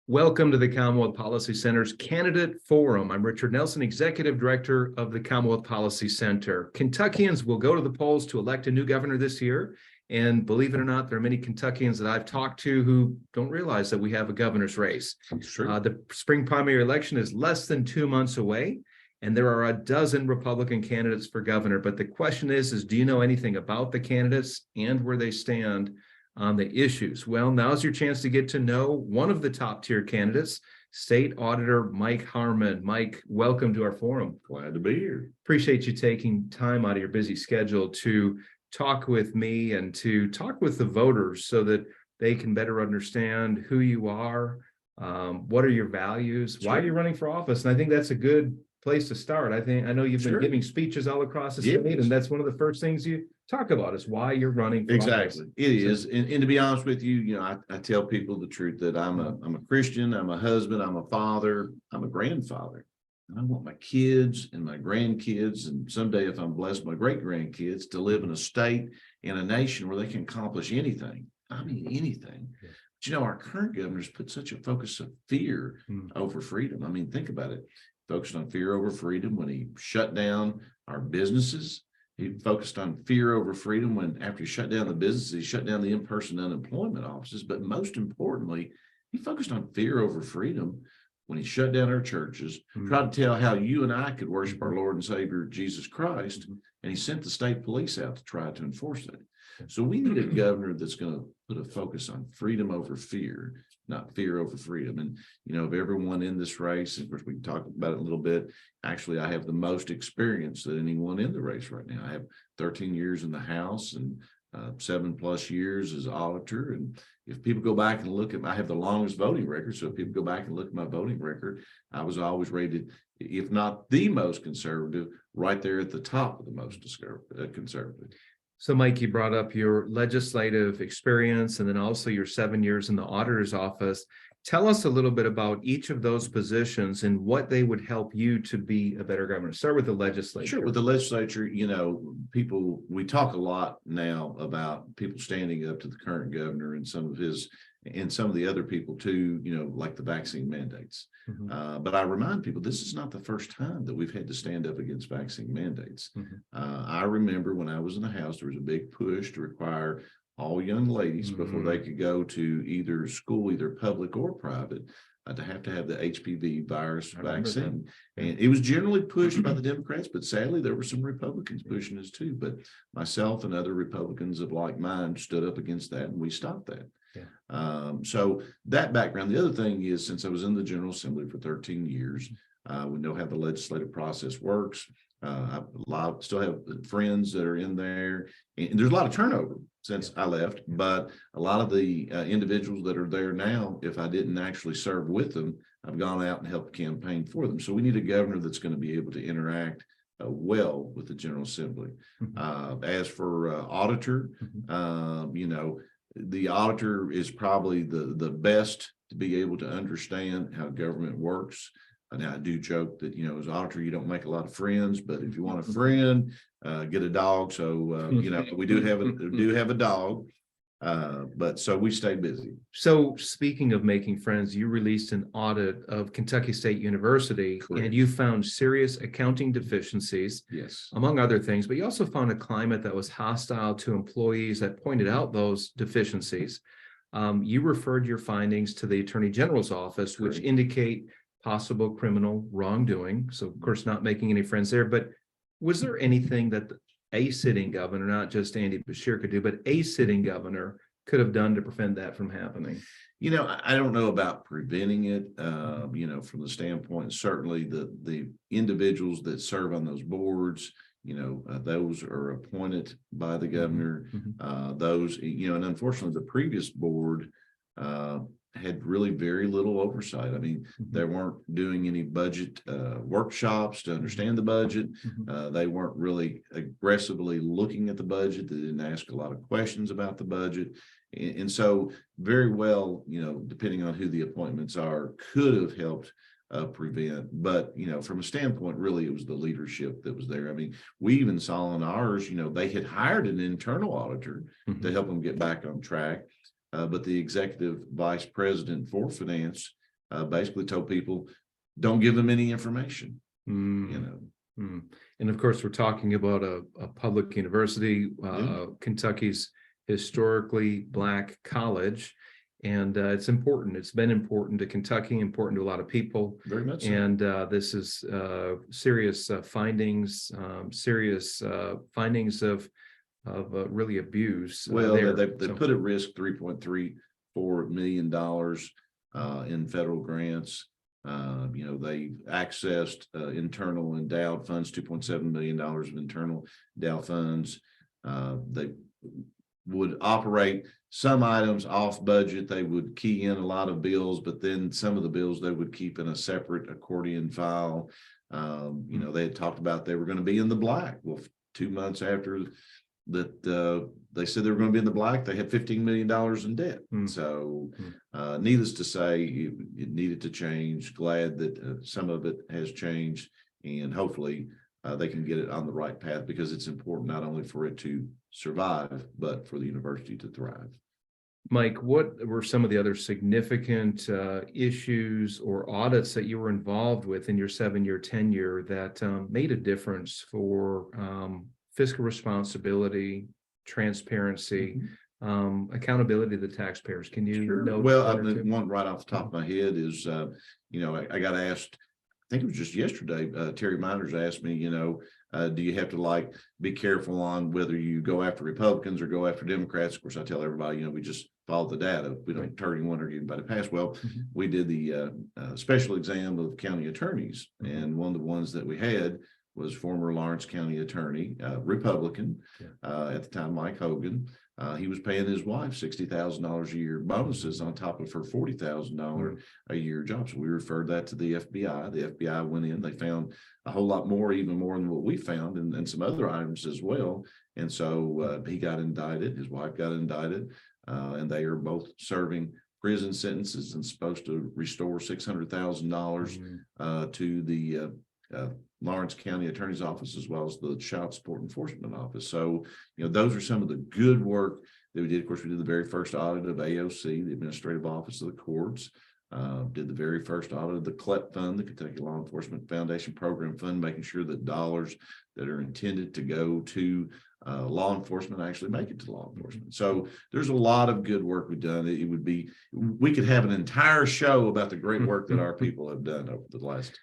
Welcome to the Commonwealth Policy Center's Candidate Forum. I'm Richard Nelson, Executive Director of the Commonwealth Policy Center. Kentuckians will go to the polls to elect a new governor this year. And believe it or not, there are many Kentuckians that I've talked to who don't realize that we have a governor's race. The spring primary election is less than 2 months away, and there are a dozen Republican candidates for governor. But the question is do you know anything about the candidates and where they stand on the issues? Well, now's your chance to get to know one of the top tier candidates, State Auditor Mike Harmon. Mike, welcome to our forum. Glad to be here. Appreciate you taking time out of your busy schedule to talk with me and to talk with the voters so that they can better understand who you are, what are your values, why are you running for office. And I think that's a good place to start. I know you've been giving speeches all across the state, and that's one of the first things you talk about is why you're running for office. It is. And to be honest with you, I tell people the truth that I'm a Christian, I'm a husband, I'm a father, I'm a grandfather. And I want my kids and my grandkids, and someday if I'm blessed, my great grandkids, to live in a state, in a nation where they can accomplish anything. I mean, anything. Yeah. But our current governor's put such a focus of fear over freedom. I mean, think about it. Focused on fear over freedom when he shut down our businesses. He focused on fear over freedom when, after he shut down the businesses, he shut down the in-person unemployment offices. But most importantly, he focused on fear over freedom when he shut down our churches, tried to tell how you and I could worship our Lord and Savior, Jesus Christ, and he sent the state police out to try to enforce that. So we need a governor that's going to put a focus on freedom over fear, not fear over freedom. And, of everyone in this race, of course, we can talk about it a little bit. Actually, I have the most experience that anyone in the race right now. I have 13 years in the House and 7+ years as auditor. And if people go back and look at, I have the longest voting record. So if people go back and look at my voting record, I was always rated, if not the most conservative, right there at the top of the most conservative. So, Mike, you brought up your legislative experience and then also your 7 years in the auditor's office. Tell us a little bit about each of those positions and what they would help you to be a better governor. Start with the legislature. Sure. With the legislature, we talk a lot now about people standing up to the current governor and some of the other people too, like the vaccine mandates. But I remind people, this is not the first time that we've had to stand up against vaccine mandates. I remember when I was in the House, there was a big push to require all young ladies before they could go to either school, either public or private, to have the HPV virus vaccine. And it was generally pushed by the Democrats, but sadly there were some Republicans pushing this too. But myself and other Republicans of like mind stood up against that, and we stopped that. So that background. The other thing is, since I was in the General Assembly for 13 years, we know how the legislative process works. I still have friends that are in there, and there's a lot of turnover since I left, but a lot of the individuals that are there now, if I didn't actually serve with them, I've gone out and helped campaign for them. So we need a governor that's going to be able to interact well with the General Assembly. As for auditor, the auditor is probably the best to be able to understand how government works. Now, I do joke that, as auditor, you don't make a lot of friends, but if you want a friend, get a dog. So, we do have a dog, but so we stay busy. So speaking of making friends, you released an audit of Kentucky State University. Correct. And you found serious accounting deficiencies, among other things, but you also found a climate that was hostile to employees that pointed out those deficiencies. You referred your findings to the Attorney General's office, which indicate possible criminal wrongdoing. So, of course, not making any friends there. But was there anything that a sitting governor, not just Andy Beshear, could do, but a sitting governor could have done to prevent that from happening? I don't know about preventing it, from the standpoint, certainly the individuals that serve on those boards, those are appointed by the governor. And unfortunately, the previous board had really very little oversight. I mean, they weren't doing any budget workshops to understand the budget. They weren't really aggressively looking at the budget. They didn't ask a lot of questions about the budget. And so very well, depending on who the appointments are, could have helped prevent. But, from a standpoint, really, it was the leadership that was there. I mean, we even saw in ours, they had hired an internal auditor to help them get back on track. But the executive vice president for finance basically told people, don't give them any information, Mm. you know. Mm. And of course, we're talking about a public university, Kentucky's historically Black college. And it's important. It's been important to Kentucky, important to a lot of people. Very much so. And this is serious findings, of really abuse. Well, there. they So- put at risk $3.34 million in federal grants. They accessed internal endowed funds, $2.7 million of internal endowed funds. They would operate some items off budget. They would key in a lot of bills, but then some of the bills they would keep in a separate accordion file. They had talked about they were going to be in the black. Well, 2 months after that, they said they were going to be in the black, they had $15 million in debt. So needless to say, it needed to change. Glad that some of it has changed, and hopefully they can get it on the right path, because it's important not only for it to survive, but for the university to thrive. Mike, what were some of the other significant issues or audits that you were involved with in your 7-year tenure that made a difference for fiscal responsibility, transparency, accountability to the taxpayers? Can you note? Well, one right off the top of my head is, I got asked, I think it was just yesterday, Terry Miners asked me, do you have to be careful on whether you go after Republicans or go after Democrats? Of course, I tell everybody, we just follow the data. We don't turn anyone or get anybody passed. Well, we did the special exam of county attorneys, and one of the ones that we had was former Lawrence County attorney, Republican, at the time, Mike Hogan. He was paying his wife $60,000 a year bonuses on top of her $40,000 a year job. So we referred that to the FBI. The FBI went in, they found a whole lot more, even more than what we found, and some other items as well. And so he got indicted, his wife got indicted, and they are both serving prison sentences and supposed to restore $600,000 to the Lawrence County Attorney's Office, as well as the Child Support Enforcement Office. So, those are some of the good work that we did. Of course, we did the very first audit of AOC, the Administrative Office of the Courts. Did the very first audit of the CLEP Fund, the Kentucky Law Enforcement Foundation Program Fund, making sure that dollars that are intended to go to law enforcement actually make it to law enforcement. So there's a lot of good work we've done. We could have an entire show about the great work that our people have done over the last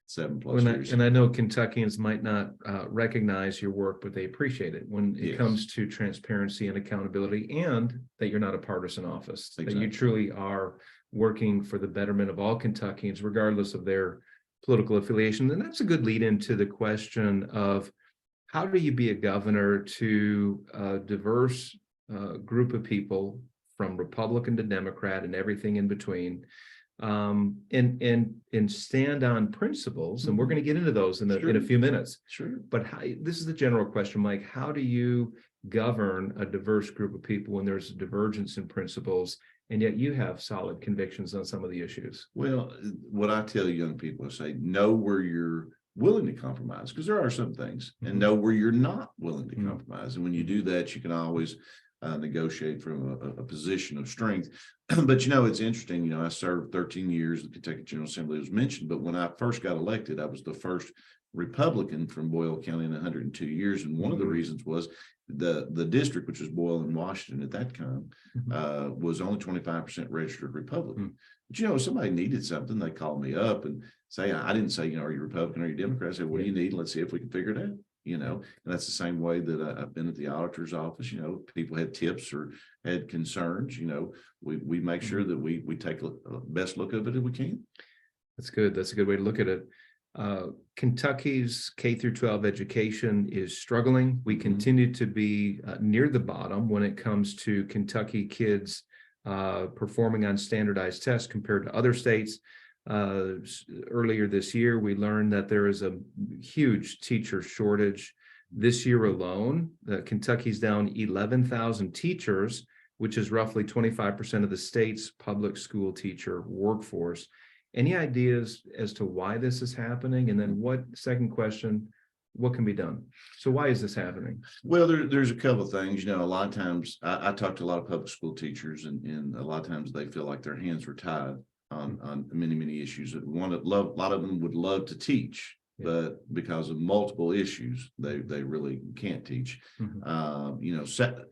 7+ years. And I know Kentuckians might not recognize your work, but they appreciate it when it comes to transparency and accountability, and that you're not a partisan office, that you truly are working for the betterment of all Kentuckians, regardless of their political affiliation. And that's a good lead into the question of, how do you be a governor to a diverse group of people, from Republican to Democrat and everything in between, and stand on principles? And we're going to get into those in a few minutes. Sure. But this is the general question, Mike. How do you govern a diverse group of people when there's a divergence in principles, and yet you have solid convictions on some of the issues? Well, what I tell young people, I say, know where you're willing to compromise, because there are some things, and know where you're not willing to compromise. And when you do that, you can always negotiate from a position of strength. But it's interesting. I served 13 years. The Kentucky General Assembly was mentioned, but when I first got elected, I was the first Republican from Boyle County in 102 years, and one of the reasons was the district, which was Boyle and Washington at that time, was only 25% registered Republican. But if somebody needed something, they called me up and say, I didn't say, are you Republican or are you Democrat? I said, what do you need? Let's see if we can figure it out. And that's the same way that I've been at the auditor's office. People had tips or had concerns. We make sure that we take the best look of it if we can. That's good. That's a good way to look at it. Kentucky's K through 12 education is struggling. We continue to be near the bottom when it comes to Kentucky kids performing on standardized tests compared to other states. Earlier this year, we learned that there is a huge teacher shortage. This year alone, Kentucky's down 11,000 teachers, which is roughly 25% of the state's public school teacher workforce. Any ideas as to why this is happening? And then second question, what can be done? So why is this happening? Well, there's a couple of things. A lot of times I talk to a lot of public school teachers, and a lot of times they feel like their hands are tied on many issues. A lot of them would love to teach, but because of multiple issues, they really can't teach.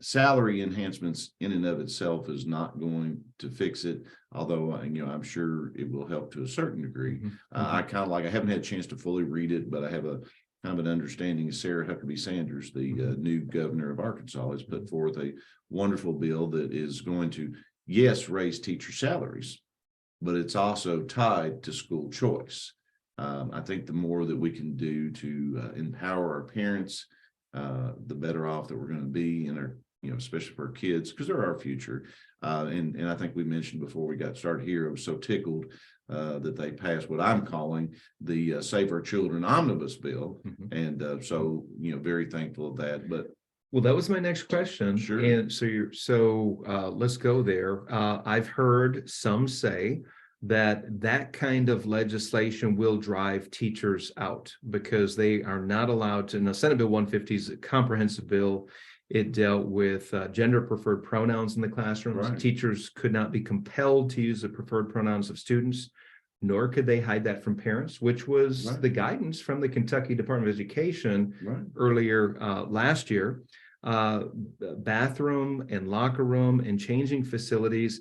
Salary enhancements in and of itself is not going to fix it, although I'm sure it will help to a certain degree. I haven't had a chance to fully read it, but I have a kind of an understanding of Sarah Huckabee Sanders, the new governor of Arkansas, has put forth a wonderful bill that is going to, yes, raise teacher salaries, but it's also tied to school choice. I think the more that we can do to empower our parents, the better off that we're going to be in our, especially for our kids, because they're our future. And I think we mentioned before we got started here, I was so tickled that they passed what I'm calling the Save Our Children Omnibus Bill. And so, very thankful of that. But well, that was my next question. Sure. And so let's go there. I've heard some say that kind of legislation will drive teachers out because they are not allowed to. Now, Senate Bill 150 is a comprehensive bill. It dealt with gender preferred pronouns in the classrooms. Right. Teachers could not be compelled to use the preferred pronouns of students, nor could they hide that from parents, which was Right. the guidance from the Kentucky Department of Education Right. earlier last year. Bathroom and locker room and changing facilities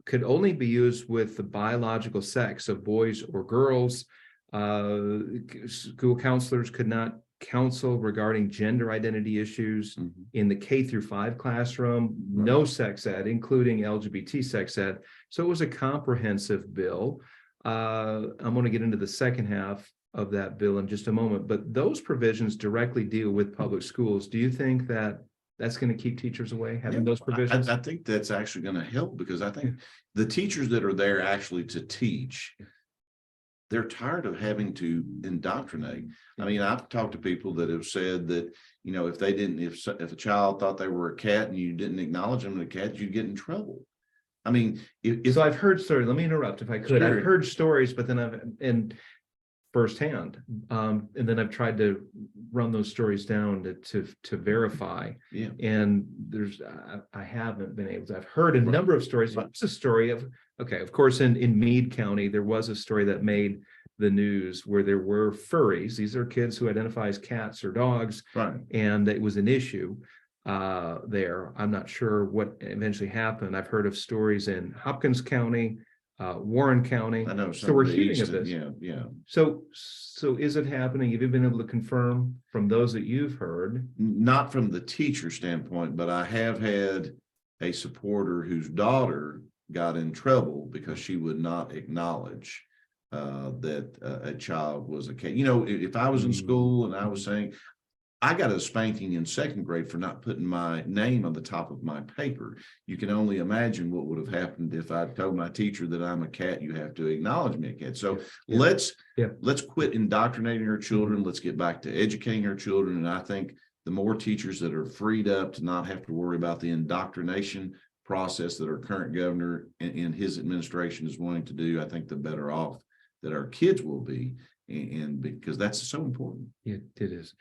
could only be used with the biological sex of boys or girls. School counselors could not counsel regarding gender identity issues in the K-5 classroom. Right. No sex ed, including LGBT sex ed. So it was a comprehensive bill. I'm going to get into the second half of that bill in just a moment, but those provisions directly deal with public schools. Do you think that that's going to keep teachers away, having those provisions? I think that's actually going to help, because I think the teachers that are there actually to teach, they're tired of having to indoctrinate. I mean, I've talked to people that have said that, if a child thought they were a cat and you didn't acknowledge them as a cat, you'd get in trouble. I mean, so I've heard stories. Let me interrupt if I could. Sure. I've heard stories, but then firsthand, and then I've tried to run those stories down to verify. Yeah. And I haven't been able to. I've heard a number of stories. It's a story of, of course, in Meade County, there was a story that made the news where there were furries. These are kids who identify as cats or dogs, Right. and it was an issue there. I'm not sure what eventually happened. I've heard of stories in Hopkins County, Warren County. I know. So we're hearing of this. Yeah. So is it happening? Have you been able to confirm from those that you've heard? Not from the teacher standpoint, but I have had a supporter whose daughter got in trouble because she would not acknowledge that a child was a cat. If I was in school and I was saying, I got a spanking in second grade for not putting my name on the top of my paper. You can only imagine what would have happened if I told my teacher that I'm a cat. You have to acknowledge me a cat. So let's quit indoctrinating our children. Let's get back to educating our children. And I think the more teachers that are freed up to not have to worry about the indoctrination process that our current governor and his administration is wanting to do, I think the better off that our kids will be. And because that's so important. Yeah, it is.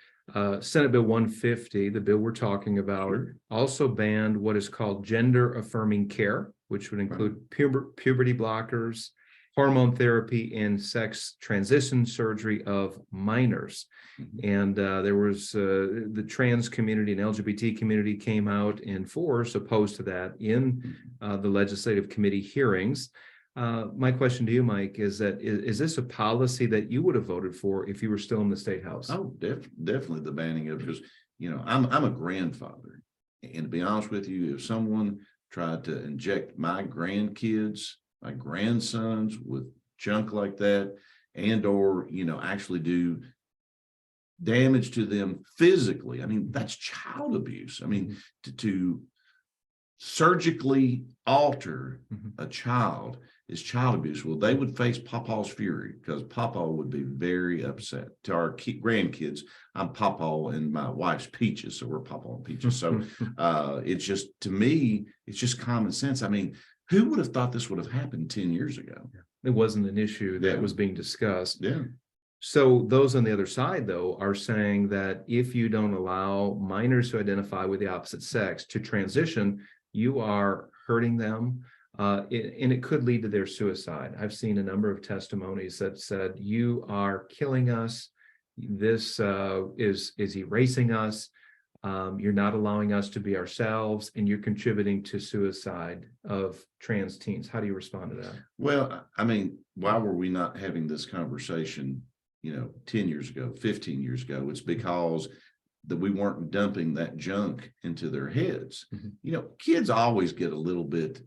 Senate Bill 150, the bill we're talking about, also banned what is called gender affirming care, which would include puberty blockers, hormone therapy, and sex transition surgery of minors. And there was the trans community and LGBT community came out in force opposed to that in the legislative committee hearings. My question to you, Mike, is this a policy that you would have voted for if you were still in the state house? Oh, definitely the banning of, because I'm a grandfather, and to be honest with you, if someone tried to inject my grandkids, my grandsons with junk like that, and or actually do damage to them physically, I mean, that's child abuse. I mean, to surgically alter a child is child abuse. Well, they would face Papa's fury, because Papa would be very upset. To our grandkids, I'm Papa and my wife's Peaches, so we're Papa and Peaches. So it's just, to me, it's just common sense. I mean, who would have thought this would have happened 10 years ago? It wasn't an issue that was being discussed. Yeah. So those on the other side, though, are saying that if you don't allow minors who identify with the opposite sex to transition, you are hurting them. and it could lead to their suicide. I've seen a number of testimonies that said, "You are killing us. This is erasing us. You're not allowing us to be ourselves, and you're contributing to suicide of trans teens." How do you respond to that? Well, I mean, why were we not having this conversation, 10 years ago, 15 years ago? It's because that we weren't dumping that junk into their heads. Kids always get a little bit,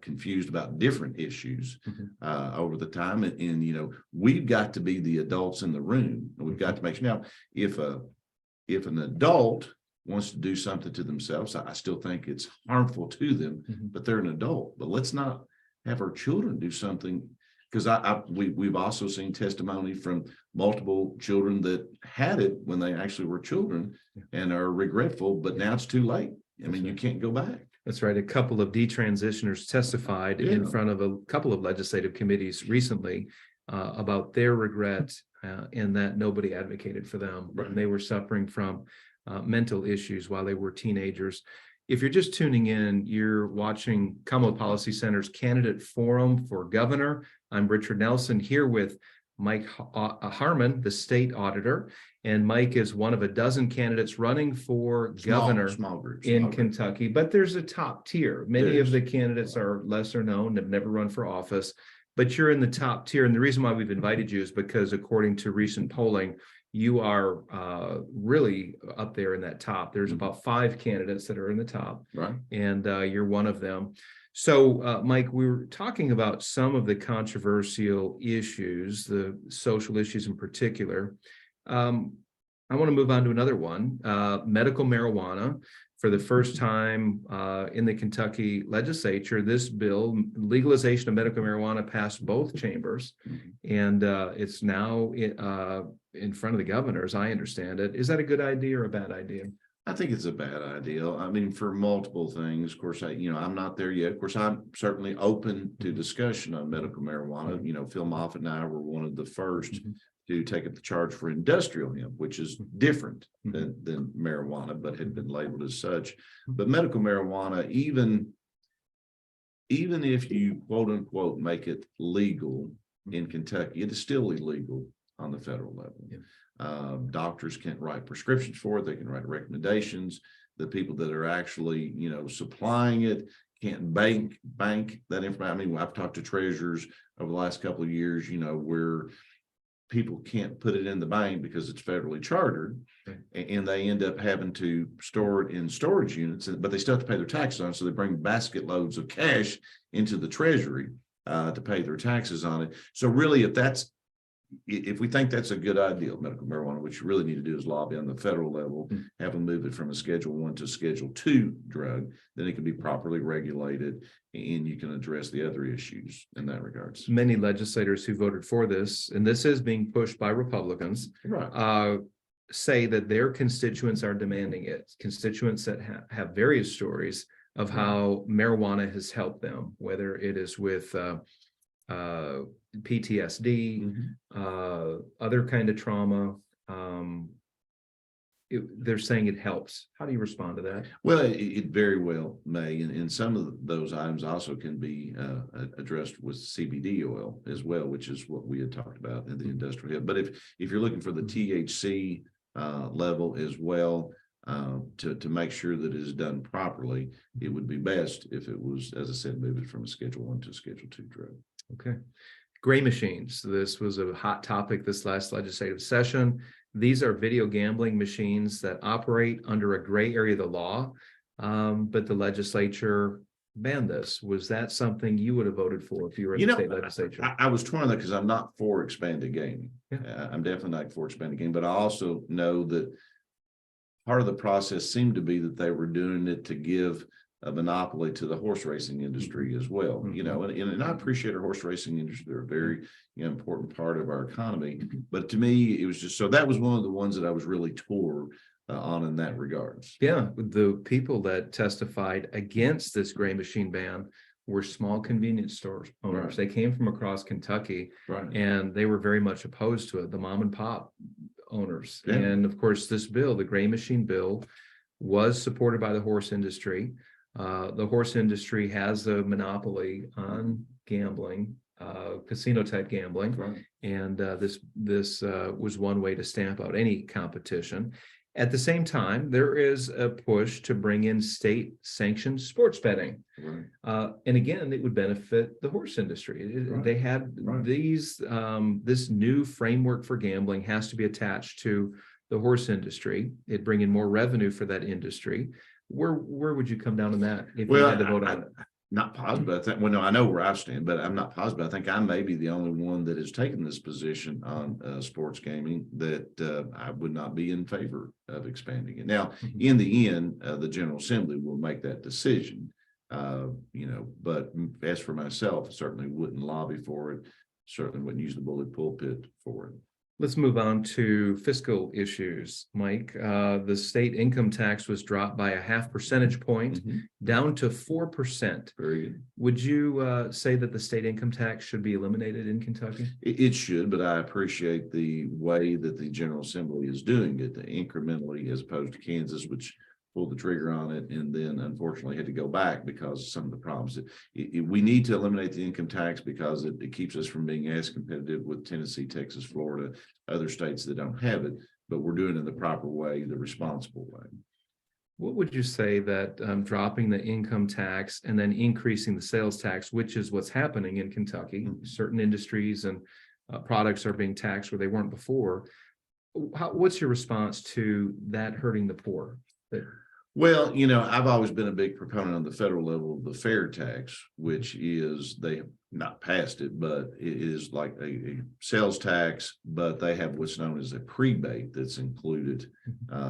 confused about different issues over the time. And, we've got to be the adults in the room. We've got to make sure. Now, if an adult wants to do something to themselves, I still think it's harmful to them, but they're an adult. But let's not have our children do something, because we've also seen testimony from multiple children that had it when they actually were children and are regretful, but now it's too late. I mean, you can't go back. That's right. A couple of detransitioners testified in front of a couple of legislative committees recently about their regret and that nobody advocated for them. Right. And they were suffering from mental issues while they were teenagers. If you're just tuning in, you're watching Commonwealth Policy Center's Candidate Forum for Governor. I'm Richard Nelson here with Mike Harmon, the state auditor. And Mike is one of a dozen candidates running for governor in Kentucky. But there's a top tier. Many of the candidates are lesser known, have never run for office, but you're in the top tier. And the reason why we've invited you is because according to recent polling, you are really up there in that top. There's about 5 candidates that are in the top, right? And you're one of them. So, Mike, we were talking about some of the controversial issues, the social issues in particular. I want to move on to another one, medical marijuana. For the first time in the Kentucky legislature, this bill, legalization of medical marijuana, passed both chambers, and it's now in front of the governor, as I understand it. Is that a good idea or a bad idea? I think it's a bad idea. I mean, for multiple things. Of course, I'm not there yet. Of course, I'm certainly open to discussion on medical marijuana. Phil Moffitt and I were one of the first to take up the charge for industrial hemp, which is different than marijuana, but had been labeled as such. But medical marijuana, even if you quote unquote make it legal in Kentucky, it is still illegal on the federal level. Doctors can't write prescriptions for it. They can write recommendations. The people that are actually, supplying it can't bank that information. I mean, I've talked to treasurers over the last couple of years, where people can't put it in the bank because it's federally chartered, and they end up having to store it in storage units, but they still have to pay their taxes on it. So they bring basket loads of cash into the treasury to pay their taxes on it. So really, if we think that's a good idea, medical marijuana, what you really need to do is lobby on the federal level, have them move it from a Schedule I to Schedule II drug, then it can be properly regulated, and you can address the other issues in that regards. Many legislators who voted for this, and this is being pushed by Republicans, say that their constituents are demanding it. Constituents that have various stories of how marijuana has helped them, whether it is with PTSD, other kind of trauma. They're saying it helps. How do you respond to that? Well, it very well may, and some of those items also can be addressed with CBD oil as well, which is what we had talked about in the industrial hemp. But if you're looking for the THC level as well, to make sure that it is done properly, it would be best if it was, as I said, move it from a Schedule I to a Schedule II drug. Okay. Gray machines. This was a hot topic this last legislative session. These are video gambling machines that operate under a gray area of the law, but the legislature banned this. Was that something you would have voted for if you were in the state legislature? I was torn on that because I'm not for expanded gaming. I'm definitely not for expanded gaming, but I also know that part of the process seemed to be that they were doing it to give a monopoly to the horse racing industry as well, and I appreciate our horse racing industry. They're a very important part of our economy, but to me, it was just, so that was one of the ones that I was really torn on in that regards. Yeah, the people that testified against this gray machine ban were small convenience store owners. They came from across Kentucky, and they were very much opposed to it, the mom and pop owners. And of course, this bill, the gray machine bill, was supported by the horse industry. The horse industry has a monopoly on gambling, casino type gambling. Right. And this was one way to stamp out any competition. At the same time, there is a push to bring in state sanctioned sports betting. Right. And again, it would benefit the horse industry. Right. They had Right. this new framework for gambling has to be attached to the horse industry. It'd bring in more revenue for that industry. Where would you come down on that if you had to vote on it? Not positive. I think, well, no, I know where I stand, but I'm not positive. I think I may be the only one that has taken this position on sports gaming that I would not be in favor of expanding it. Now, in the end, the General Assembly will make that decision. But as for myself, I certainly wouldn't lobby for it. Certainly wouldn't use the bully pulpit for it. Let's move on to fiscal issues, Mike. The state income tax was dropped by a 0.5 percentage point down to 4%. Very good. Would you say that the state income tax should be eliminated in Kentucky? It should, but I appreciate the way that the General Assembly is doing it incrementally as opposed to Kansas, which pulled the trigger on it and then unfortunately had to go back because of some of the problems. We need to eliminate the income tax because it keeps us from being as competitive with Tennessee, Texas, Florida, other states that don't have it, but we're doing it in the proper way, the responsible way. What would you say that dropping the income tax and then increasing the sales tax, which is what's happening in Kentucky, certain industries and products are being taxed where they weren't before. What's your response to that hurting the poor? Well, I've always been a big proponent on the federal level of the fair tax, which is they have not passed it, but it is like a sales tax, but they have what's known as a prebate that's included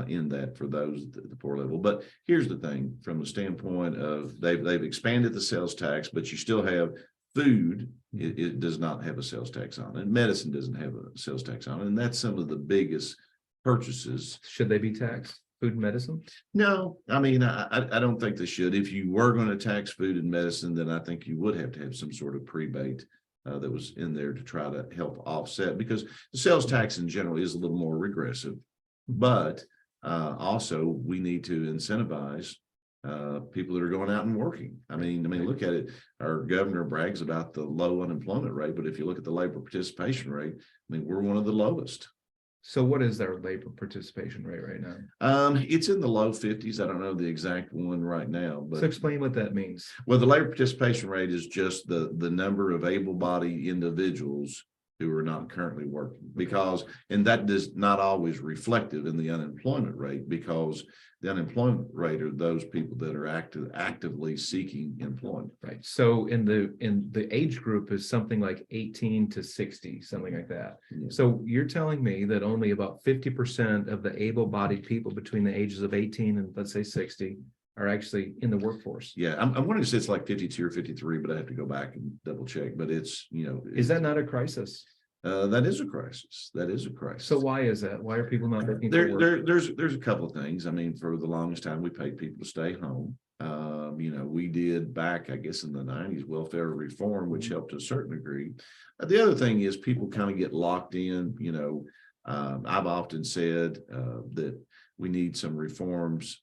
in that for those at the poor level. But here's the thing, from the standpoint of they've expanded the sales tax, but you still have food. It does not have a sales tax on it. Medicine doesn't have a sales tax on it. And that's some of the biggest purchases. Should they be taxed? Food and medicine? No, I mean, I don't think they should. If you were going to tax food and medicine, then I think you would have to have some sort of prebate that was in there to try to help offset, because the sales tax in general is a little more regressive, but also we need to incentivize people that are going out and working. I mean, look at it. Our governor brags about the low unemployment rate, but if you look at the labor participation rate, I mean, we're one of the lowest. So what is their labor participation rate right now? It's in the low 50s. I don't know the exact one right now, but so explain what that means. Well, the labor participation rate is just the number of able-bodied individuals who are not currently working, and that is not always reflective in the unemployment rate, because the unemployment rate are those people that are actively seeking employment. Right. So in the age group is something like 18 to 60, something like that. Yeah. So you're telling me that only about 50% of the able-bodied people between the ages of 18 and let's say 60 are actually in the workforce. Yeah, I'm wanting to say it's like 52 or 53, but I have to go back and double check. But it's, is that not a crisis? That is a crisis. That is a crisis. So why is that? Why are people not looking for work? There's a couple of things. I mean, for the longest time, we paid people to stay home. We did back, I guess, in the 90s, welfare reform, which helped to a certain degree. The other thing is people kind of get locked in. I've often said that we need some reforms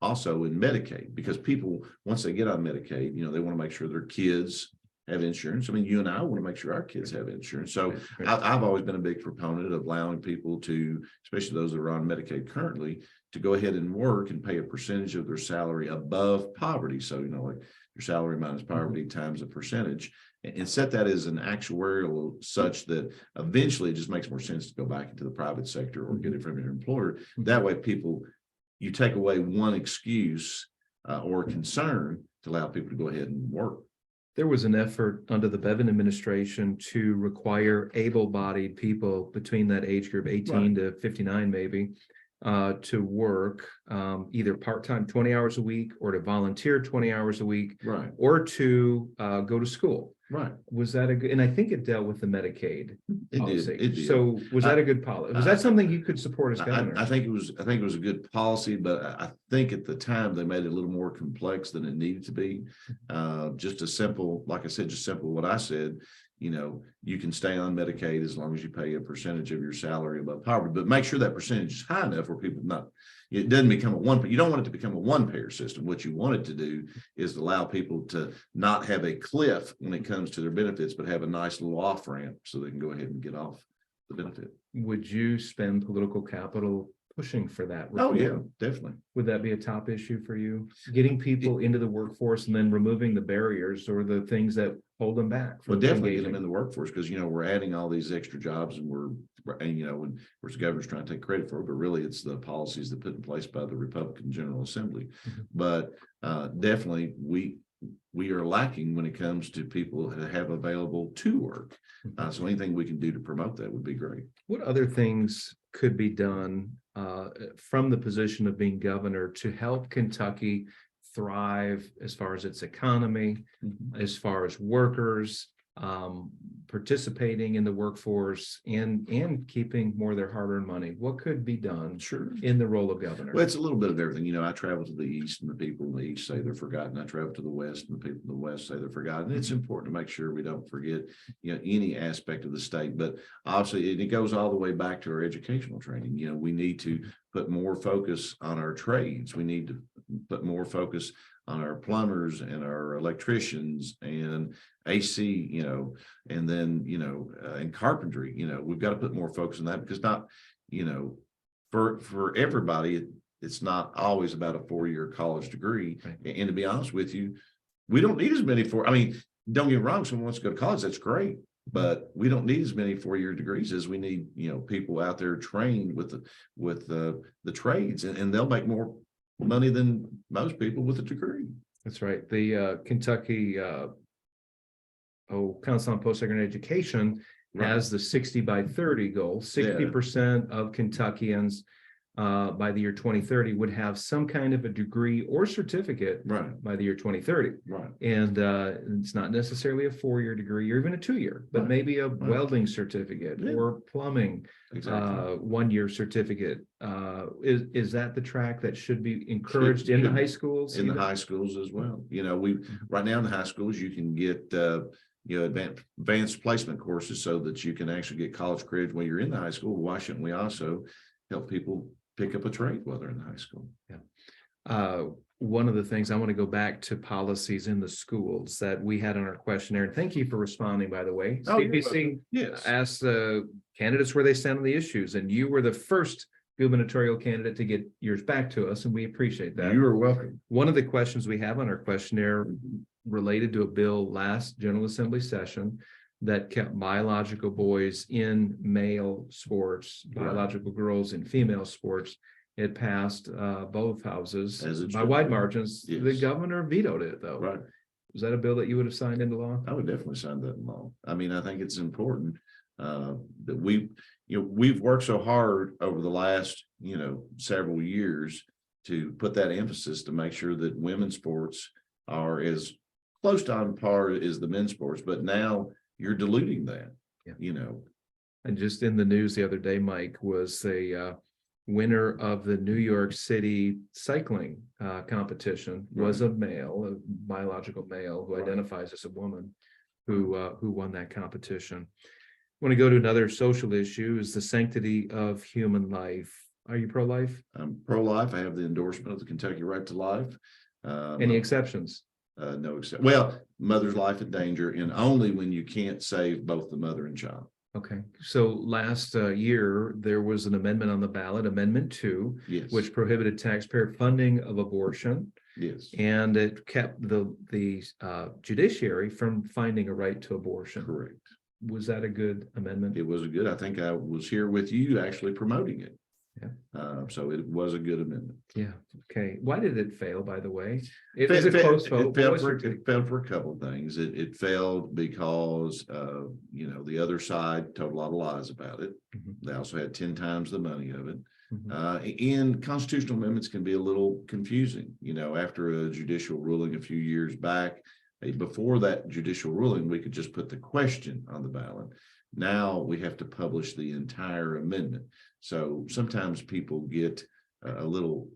also in Medicaid, because people, once they get on Medicaid, they want to make sure their kids have insurance. I mean, you and I want to make sure our kids have insurance. So right. I've always been a big proponent of allowing people to, especially those that are on Medicaid currently, to go ahead and work and pay a percentage of their salary above poverty. So, like your salary minus poverty times a percentage, and set that as an actuarial such that eventually it just makes more sense to go back into the private sector or get it from your employer. That way you take away one excuse or concern to allow people to go ahead and work. There was an effort under the Bevin administration to require able-bodied people between that age group, 18 to 59 maybe, to work either part-time 20 hours a week, or to volunteer 20 hours a week, or to go to school. Right. Was that a good, and I think it dealt with the Medicaid policy. It did. So was that a good policy? Was that something you could support as governor? I think it was a good policy, but I think at the time they made it a little more complex than it needed to be. Just a simple, like I said, just simple what I said, you can stay on Medicaid as long as you pay a percentage of your salary above poverty, but make sure that percentage is high enough where people it doesn't become you don't want it to become a one payer system. What you want it to do is allow people to not have a cliff when it comes to their benefits, but have a nice little off ramp so they can go ahead and get off the benefit. Would you spend political capital pushing for that? Oh, yeah, definitely. Would that be a top issue for you? Getting people into the workforce and then removing the barriers or the things that hold them back? Well, definitely get them in the workforce because, we're adding all these extra jobs and when the governor's trying to take credit for it, but really it's the policies that put in place by the Republican General Assembly. Mm-hmm. But definitely we are lacking when it comes to people that have available to work. So anything we can do to promote that would be great. What other things could be done from the position of being governor to help Kentucky thrive as far as its economy, as far as workers participating in the workforce and keeping more of their hard-earned money? What could be done in the role of governor? Well, it's a little bit of everything. I travel to the east and the people in the east say they're forgotten. I travel to the west and the people in the west say they're forgotten. It's important to make sure we don't forget, any aspect of the state, but obviously it goes all the way back to our educational training. We need to put more focus on our trades. We need to put more focus on our plumbers and our electricians and AC, and then, and carpentry, we've got to put more focus on that because for everybody, it's not always about a 4-year college degree. Right. And to be honest with you, we don't need as many don't get me wrong. Someone wants to go to college. That's great. But we don't need as many 4-year degrees as we need, people out there trained with the trades, and they'll make more money than most people with a degree. That's right. The Kentucky Council on Post-Secondary Education has the 60 by 30 goal. 60% of Kentuckians by the year 2030 would have some kind of a degree or certificate by the year 2030. Right. And it's not necessarily a 4-year degree or even a 2-year, but maybe a welding certificate or plumbing 1-year certificate. Is that the track that should be encouraged in the high schools? In the high schools as well. Right now in the high schools, you can get advanced placement courses so that you can actually get college credit when you're in the high school. Why shouldn't we also help people pick up a trade while they're in high school? Yeah. One of the things I want to go back to policies in the schools that we had on our questionnaire. And thank you for responding, by the way. CPC asked the candidates where they stand on the issues, and you were the first gubernatorial candidate to get yours back to us, and we appreciate that. You are welcome. One of the questions we have on our questionnaire related to a bill last General Assembly session that kept biological boys in male sports, biological girls in female sports. It passed both houses by wide margins. Yes. The governor vetoed it, though. Right. Was that a bill that you would have signed into law? I would definitely sign that in law. I think it's important that we've worked so hard over the last, several years to put that emphasis to make sure that women's sports are as close to on par as the men's sports, but now you're diluting that, And just in the news the other day, Mike, was a winner of the New York City cycling competition was a male, a biological male who identifies as a woman who won that competition. I want to go to another social issue is the sanctity of human life. Are you pro-life? I'm pro-life. I have the endorsement of the Kentucky Right to Life. Any exceptions? No exception. Well, mother's life in danger, and only when you can't save both the mother and child. Okay. So last year, there was an amendment on the ballot, Amendment 2, which prohibited taxpayer funding of abortion. Yes. And it kept the judiciary from finding a right to abortion. Correct. Was that a good amendment? It was a good. I think I was here with you actually promoting it. Yeah. So it was a good amendment. Yeah. Okay. Why did it fail, by the way? It was a close vote. It failed for a couple of things. It failed because the other side told a lot of lies about it. Mm-hmm. They also had 10 times the money of it. Mm-hmm. And constitutional amendments can be a little confusing. After a judicial ruling a few years back, before that judicial ruling, we could just put the question on the ballot. Now we have to publish the entire amendment. So sometimes people get a little,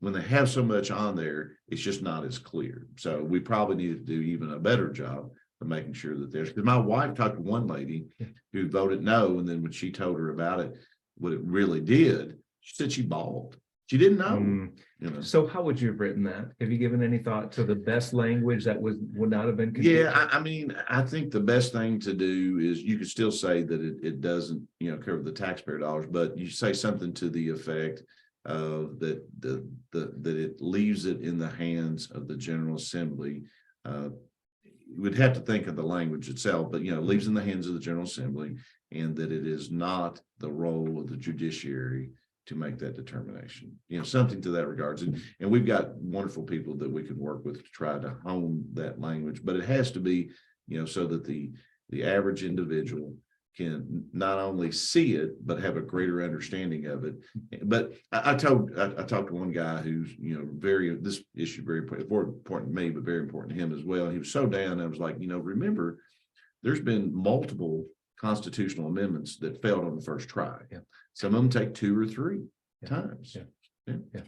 when they have so much on there, it's just not as clear. So we probably need to do even a better job of making sure that there's, because my wife talked to one lady who voted no, and then when she told her about it, what it really did, she said she bawled. She didn't know. You know. So how would you have written that? Have you given any thought to the best language that would not have been? Yeah, I mean, I think the best thing to do is you could still say that it doesn't, cover the taxpayer dollars, but you say something to the effect of that that it leaves it in the hands of the General Assembly. You would have to think of the language itself, but leaves in the hands of the General Assembly, and that it is not the role of the judiciary to make that determination, something to that regards. And we've got wonderful people that we can work with to try to hone that language, but it has to be, so that the average individual can not only see it, but have a greater understanding of it. But I talked to one guy who's, this issue very important to me, but very important to him as well. He was so down. I was like, remember, there's been multiple constitutional amendments that failed on the first try. Yeah. Some of them take 2 or 3 times. Yeah.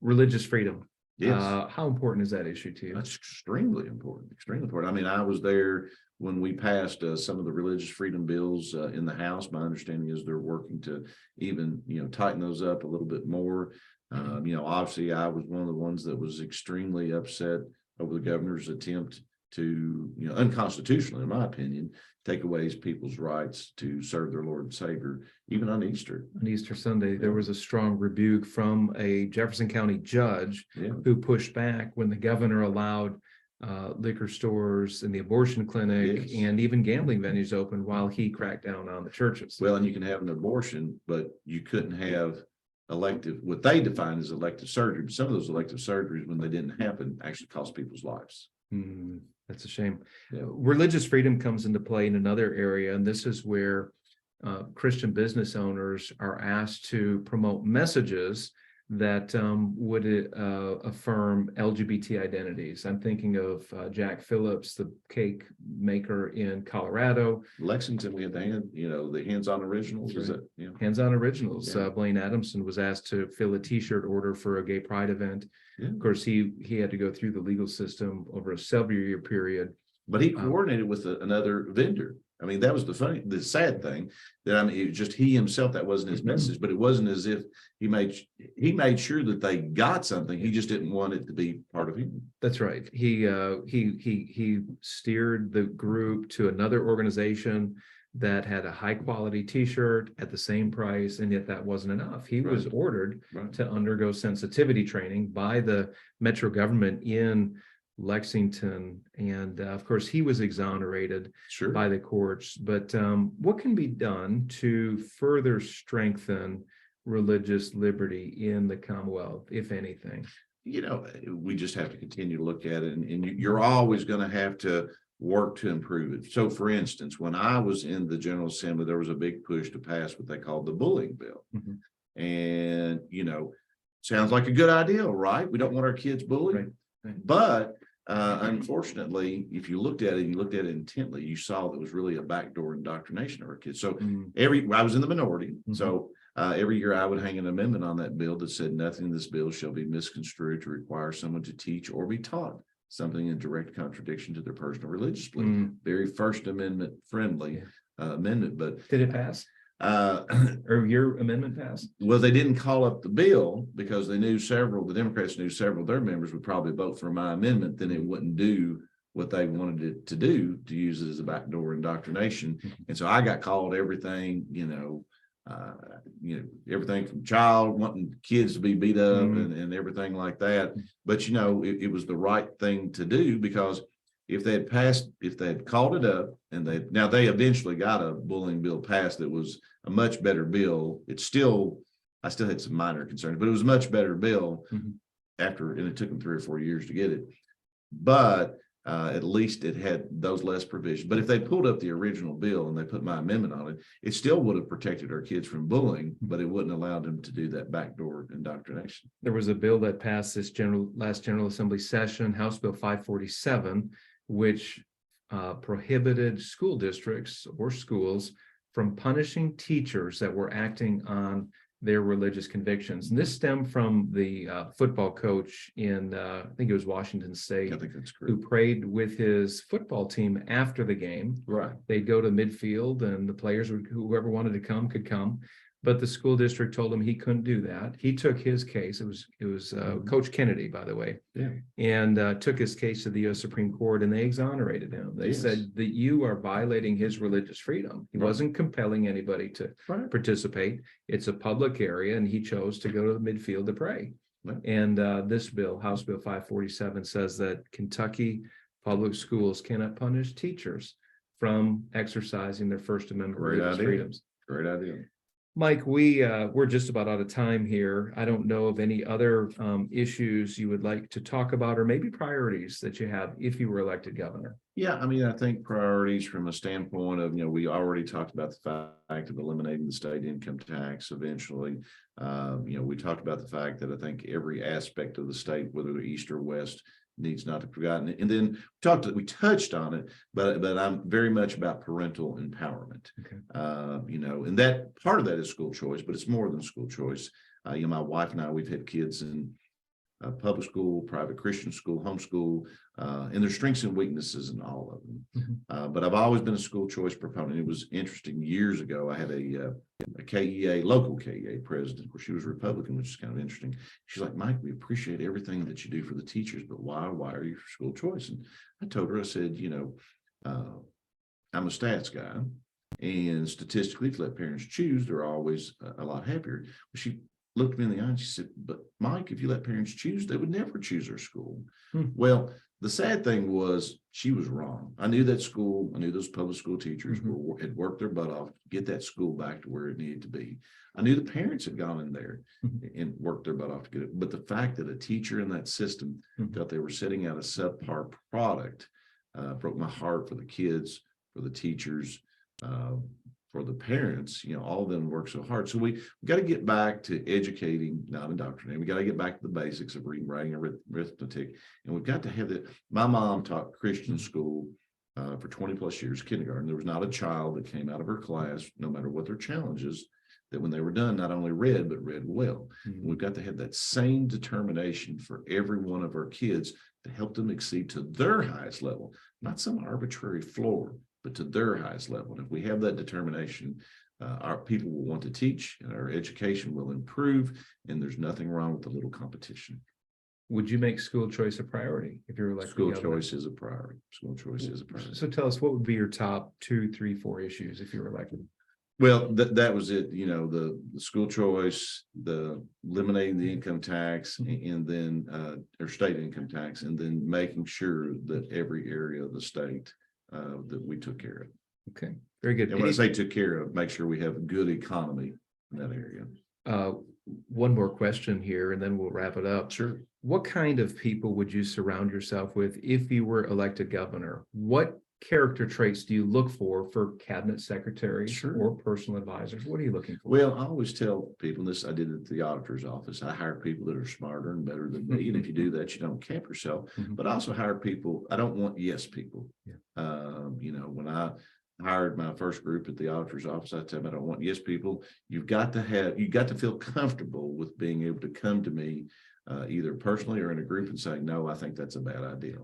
Religious freedom. Yes. How important is that issue to you? That's extremely important. Extremely important. I mean, I was there when we passed some of the religious freedom bills in the House. My understanding is they're working to even, tighten those up a little bit more. Obviously, I was one of the ones that was extremely upset over the governor's attempt to, unconstitutionally, in my opinion, take away people's rights to serve their Lord and Savior, even on Easter. On Easter Sunday, there was a strong rebuke from a Jefferson County judge who pushed back when the governor allowed liquor stores and the abortion clinic and even gambling venues open while he cracked down on the churches. Well, and you can have an abortion, but you couldn't have what they define as elective surgery. But some of those elective surgeries, when they didn't happen, actually cost people's lives. That's a shame. Religious freedom comes into play in another area, and this is where Christian business owners are asked to promote messages that would affirm LGBT identities. I'm thinking of Jack Phillips, the cake maker in Colorado. Lexington, we had the hands-on originals. Right. Is it? Hands-on originals. Yeah. Blaine Adamson was asked to fill a T-shirt order for a gay pride event. Yeah. Of course, he had to go through the legal system over a several-year period. But he coordinated with another vendor. I mean, that was the sad thing, that it was just he himself, that wasn't his message, but it wasn't as if he made sure that they got something. He just didn't want it to be part of him. That's right. He steered the group to another organization that had a high quality T-shirt at the same price, and yet that wasn't enough. He was ordered to undergo sensitivity training by the metro government in Lexington, and of course he was exonerated by the courts. But what can be done to further strengthen religious liberty in the Commonwealth, if anything? We just have to continue to look at it, and you're always going to have to work to improve it. So for instance, when I was in the General Assembly, there was a big push to pass what they called the bullying bill. And sounds like a good idea, right? We don't want our kids bullied. But unfortunately, if you looked at it and you looked at it intently, you saw that it was really a backdoor indoctrination of our kids. So I was in the minority. So every year I would hang an amendment on that bill that said nothing in this bill shall be misconstrued to require someone to teach or be taught something in direct contradiction to their personal religious belief. Very First Amendment friendly amendment. But did it pass? Or your amendment passed? Well, they didn't call up the bill because they knew the Democrats knew several of their members would probably vote for my amendment. Then it wouldn't do what they wanted it to do, to use it as a backdoor indoctrination. And so I got called everything, everything from child wanting kids to be beat up and everything like that. But it was the right thing to do, because if they had called it up, and they eventually got a bullying bill passed that was a much better bill. I still had some minor concerns, but it was a much better bill and it took them 3 or 4 years to get it. But at least it had those less provisions. But if they pulled up the original bill and they put my amendment on it, it still would have protected our kids from bullying, but it wouldn't allow them to do that backdoor indoctrination. There was a bill that passed this last General Assembly session, House Bill 547, which prohibited school districts or schools from punishing teachers that were acting on their religious convictions. And this stemmed from the football coach in, I think it was Washington State, I think that's who correct. prayed with his football team after the game. Right. They'd go to midfield and the players, whoever wanted to come could come. But the school district told him he couldn't do that. He took his case. It was Coach Kennedy, by the way. Yeah. And took his case to the U.S. Supreme Court, and they exonerated him. They Yes. said that you are violating his religious freedom. He Right. wasn't compelling anybody to Right. participate. It's a public area, and he chose to go to the midfield to pray. Right. And this bill, House Bill 547, says that Kentucky public schools cannot punish teachers from exercising their First Amendment Great religious idea. freedoms. Great idea. Mike, we're just about out of time here. I don't know of any other issues you would like to talk about, or maybe priorities that you have if you were elected governor. Yeah, I mean, I think priorities from a standpoint of, we already talked about the fact of eliminating the state income tax eventually. We talked about the fact that I think every aspect of the state, whether they're east or west, needs not to be forgotten. And then we touched on it, but I'm very much about parental empowerment. Okay. And that part of that is school choice, but it's more than school choice. My wife and I, we've had kids in public school, private Christian school, homeschool, and there's strengths and weaknesses in all of them. Mm-hmm. But I've always been a school choice proponent. It was interesting. Years ago, I had a KEA, local KEA president, where she was Republican, which is kind of interesting. She's like, Mike, we appreciate everything that you do for the teachers, but why are you for school choice? And I told her, I said, I'm a stats guy, and statistically, if you let parents choose, they're always a lot happier. But she looked me in the eye and she said, but Mike, if you let parents choose, they would never choose their school. Well, the sad thing was she was wrong. I knew that school, I knew those public school teachers had worked their butt off to get that school back to where it needed to be. I knew the parents had gone in there and worked their butt off to get it. But the fact that a teacher in that system felt they were setting out a subpar product broke my heart for the kids, for the teachers, for the parents. All of them work so hard. So we got to get back to educating, not indoctrinating. We got to get back to the basics of reading, writing, arithmetic. And we've got to have that. My mom taught Christian school for 20 plus years, kindergarten. There was not a child that came out of her class, no matter what their challenges, that when they were done, not only read, but read well. And we've got to have that same determination for every one of our kids to help them exceed to their highest level, not some arbitrary floor, but to their highest level. And if we have that determination, our people will want to teach, and our education will improve, and there's nothing wrong with a little competition. Would you make school choice a priority if you're elected School governor? choice is a priority. School choice is a priority. So tell us, what would be your top 2, 3, 4 issues if you were elected? Well, that was it. The school choice, the eliminating the income tax, and then or state income tax, and then making sure that every area of the state that we took care of. Okay, very good. And when I say took care of, make sure we have a good economy in that area. One more question here, and then we'll wrap it up. Sure. What kind of people would you surround yourself with if you were elected governor? What character traits do you look for cabinet secretaries Sure. or personal advisors? What are you looking for? Well, I always tell people this. I did it at the auditor's office. I hire people that are smarter and better than me. And if you do that, you don't camp yourself. But I also hire people. I don't want yes people. Yeah. When I hired my first group at the auditor's office, I tell them I don't want yes people. You got to feel comfortable with being able to come to me either personally or in a group and say, no, I think that's a bad idea.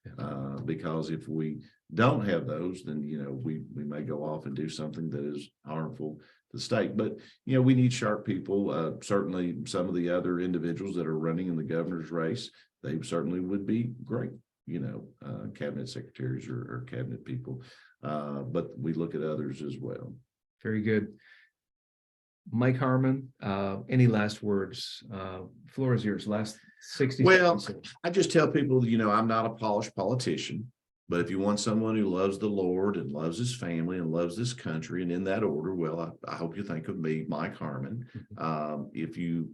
Yeah. Because if we don't have those, then we may go off and do something that is harmful to the state. But we need sharp people. Certainly, some of the other individuals that are running in the governor's race, they certainly would be great. Cabinet secretaries or cabinet people. But we look at others as well. Very good. Mike Harmon, any last words? Floor is yours. Last 60 seconds. I just tell people, I'm not a polished politician, but if you want someone who loves the Lord and loves his family and loves this country, and in that order, well, I hope you think of me, Mike Harmon. If you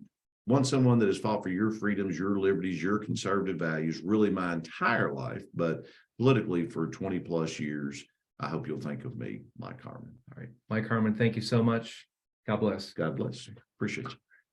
want someone that has fought for your freedoms, your liberties, your conservative values, really my entire life, but politically for 20 plus years, I hope you'll think of me, Mike Harmon. All right. Mike Harmon, thank you so much. God bless. God bless. Appreciate you.